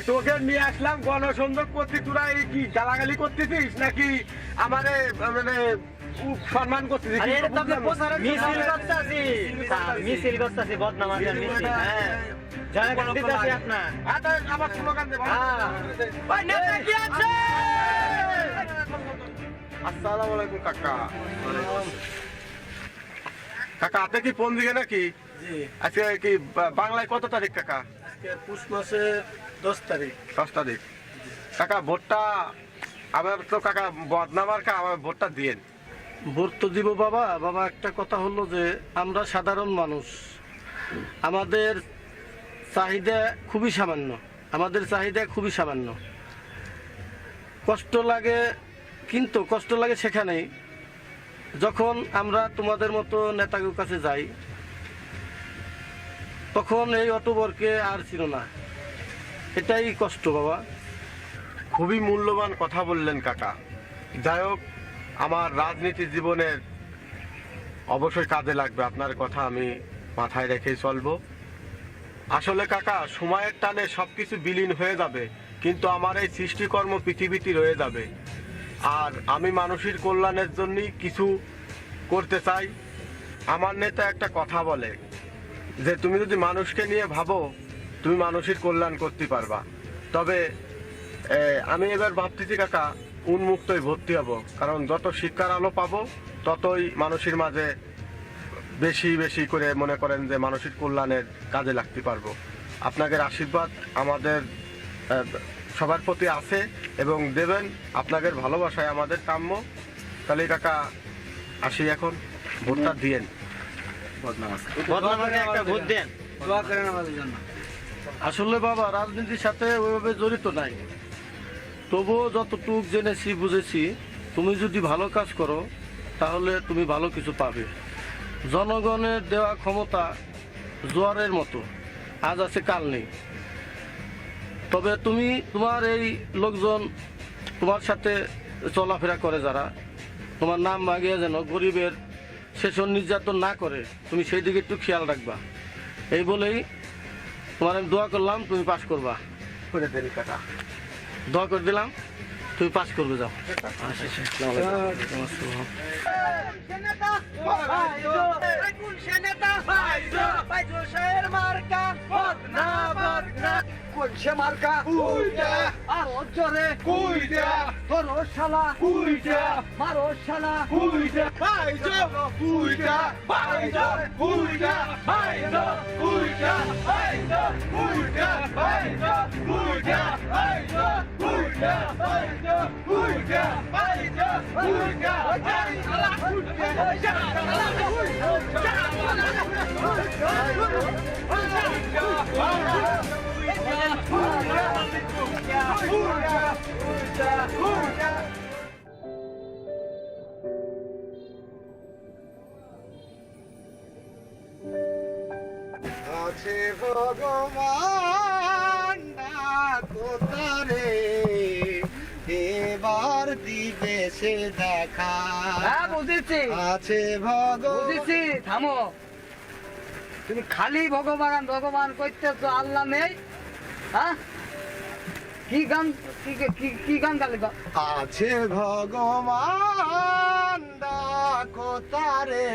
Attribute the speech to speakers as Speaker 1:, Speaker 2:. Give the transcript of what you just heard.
Speaker 1: তোকে নিয়ে আসলাম গণসংযোগ করতে, তোরা এই কি গালাগালি করতেছিস নাকি আমারে মানে সম্মান করতেছিস?
Speaker 2: মিছিল করতেছি, বদনামাজের মিছিল। হ্যাঁ, জনগণ দিতেছি আপনার।
Speaker 1: আমার স্লোগান দে। আসসালামু আলাইকুম কাকা। কাকা আপনি কি ফোন দিকে নাকি? আজকে কি বাংলায় কত তারিখ কাকা?
Speaker 3: পুষ মাসের 10 তারিখ।
Speaker 1: 10 তারিখ। কাকা ভোটটা আবার তো কাকা বদনামার কা আমার ভোটটা দিয়েন।
Speaker 3: ভোট তো দিব বাবা। বাবা একটা কথা হলো যে আমরা সাধারণ মানুষ, আমাদের চাহিদা খুবই সামান্য, কষ্ট লাগে, কিন্তু কষ্ট লাগে সেখানেই যখন আমরা তোমাদের মতো নেতাদের কাছে যাই, তখন এই অটোবরকে আর ছিল না, এটাই কষ্ট বাবা।
Speaker 1: খুবই মূল্যবান কথা বললেন কাকা। যাই হোক, আমার রাজনীতি জীবনের অবশ্যই কাজে লাগবে, আপনার কথা আমি মাথায় রেখেই চলবো। আসলে কাকা সময়ের টানে সবকিছু বিলীন হয়ে যাবে, কিন্তু আমার এই সৃষ্টিকর্ম পৃথিবীতে রয়ে যাবে। আর আমি মানুষের কল্যাণের জন্যই কিছু করতে চাই। আমার নেতা একটা কথা বলে যে তুমি যদি মানুষকে নিয়ে ভাবো, তুমি মানুষের কল্যাণ করতে পারবা। তবে আমি এবার ভাবতেছি কাকা উন্মুক্তই ভর্তি হব, কারণ যত শিক্ষার আলো পাবো ততই মানুষের মাঝে বেশি বেশি করে মনে করেন যে মানুষের কল্যাণের কাজে লাগতে পারবো। আপনাদের আশীর্বাদ আমাদের সবার প্রতি আছে এবং দেবেন, আপনাদের ভালোবাসায় আমাদের কাম্য। তাহলে কাকা আসি, এখন ভোটটা দিয়েন।
Speaker 2: বদনামাকে একটা ভোট দেন।
Speaker 4: দোয়া করেন আমাদের জন্য।
Speaker 3: আসলে বাবা রাজনীতির সাথে ওইভাবে জড়িত নাই, তবুও যতটুক জেনেছি বুঝেছি, তুমি যদি ভালো কাজ করো তাহলে তুমি ভালো কিছু পাবে। জনগণের দেওয়া ক্ষমতা জোয়ারের মতো, আজ আছে কাল নেই। তবে তুমি তোমার এই লোকজন তোমার সাথে চলাফেরা করে যারা, তোমার নাম মাগিয়ে যেন গরিবের শোষণ নির্যাতন না করে, তুমি সেই দিকে একটু খেয়াল রাখবা। এই বলেই তোমার আমি দোয়া করলাম, তুমি পাস করবা।
Speaker 1: করে দেন কাকা।
Speaker 3: দোয়া করে দিলাম, তুমি পাস করবে, যাও।
Speaker 4: কোনসে মার্কা কুইটা আর অজরে কুইটা তোর শালা কুইটা মারো শালা কুইটা বাইজো কুইটা বাইজো কুইটা বাইজো কুইটা বাইজো কুইটা বাইজো কুইটা বাইজো কুইটা বাইজো কুইটা বাইজো কুইটা শালা কুইটা শালা আছে ভগবান কোতারে এবার দিবে সে দেখা।
Speaker 2: হ্যাঁ বুঝেছি,
Speaker 4: আছে ভগবান।
Speaker 2: বুঝেছি, থামো। তুমি খালি ভগবান ভগবান করতেছো, আল্লাহ নেই। হ্যাঁ, কি গান কি গান গালে?
Speaker 4: আছে ভগবান কোতারে